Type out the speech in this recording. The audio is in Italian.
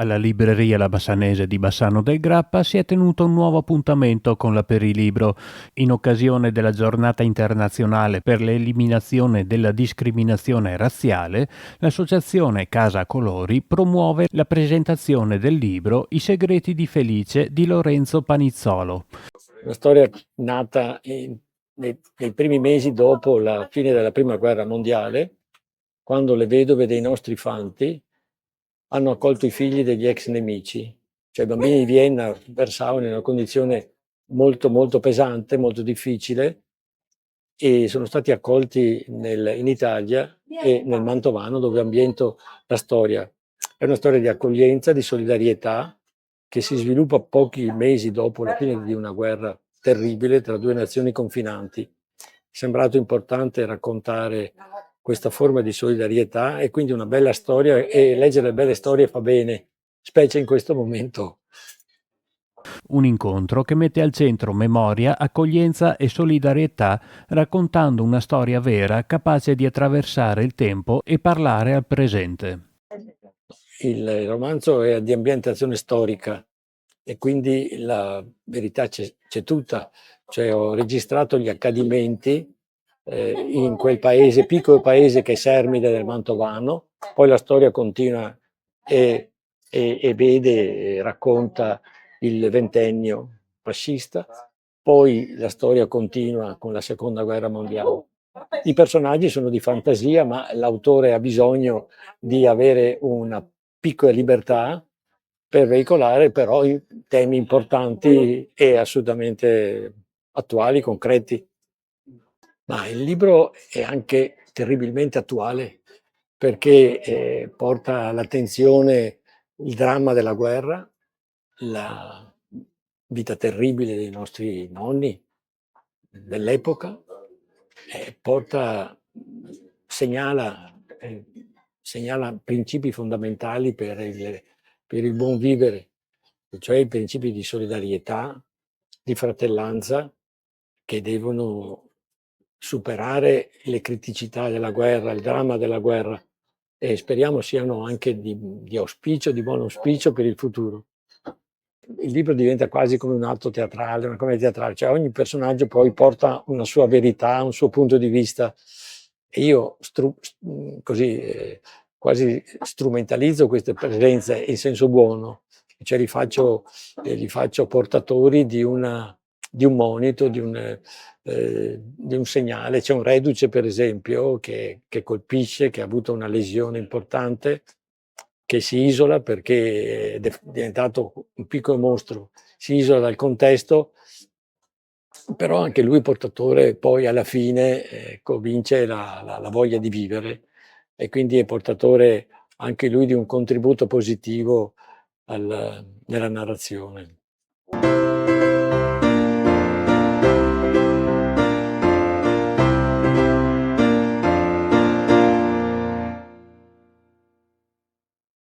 Alla libreria La Bassanese di Bassano del Grappa si è tenuto un nuovo appuntamento con la Perilibro. In occasione della Giornata internazionale per l'eliminazione della discriminazione razziale, l'associazione Casa Colori promuove la presentazione del libro I segreti di Felice di Lorenzo Panizzolo. Una storia nata nei primi mesi dopo la fine della Prima Guerra Mondiale, quando le vedove dei nostri fanti hanno accolto i figli degli ex nemici. Cioè i bambini di Vienna versavano in una condizione molto molto pesante, molto difficile, e sono stati accolti in Italia e nel Mantovano, dove ambiento la storia. È una storia di accoglienza, di solidarietà, che si sviluppa pochi mesi dopo la fine di una guerra terribile tra due nazioni confinanti. È sembrato importante raccontare questa forma di solidarietà e quindi una bella storia, e leggere belle storie fa bene, specie in questo momento. Un incontro che mette al centro memoria, accoglienza e solidarietà, raccontando una storia vera capace di attraversare il tempo e parlare al presente. Il romanzo è di ambientazione storica e quindi la verità c'è tutta. Cioè, ho registrato gli accadimenti in quel paese, piccolo paese che è Sermide del Mantovano, poi la storia continua e vede e racconta il ventennio fascista, poi la storia continua con la seconda guerra mondiale. I personaggi sono di fantasia, ma l'autore ha bisogno di avere una piccola libertà per veicolare però i temi importanti e assolutamente attuali, concreti. Ma il libro è anche terribilmente attuale perché porta all'attenzione il dramma della guerra, la vita terribile dei nostri nonni dell'epoca, porta, segnala, segnala principi fondamentali per il buon vivere, cioè i principi di solidarietà, di fratellanza, che devono superare le criticità della guerra, il dramma della guerra, e speriamo siano anche di auspicio, di buon auspicio per il futuro. Il libro diventa quasi come un atto teatrale, una commedia teatrale, cioè ogni personaggio poi porta una sua verità, un suo punto di vista, e io così quasi strumentalizzo queste presenze in senso buono, cioè li faccio portatori di un monito, di un segnale. C'è un reduce, per esempio, che colpisce, che ha avuto una lesione importante, che si isola perché è diventato un piccolo mostro, si isola dal contesto, però anche lui portatore poi alla fine vince la voglia di vivere, e quindi è portatore anche lui di un contributo positivo nella narrazione.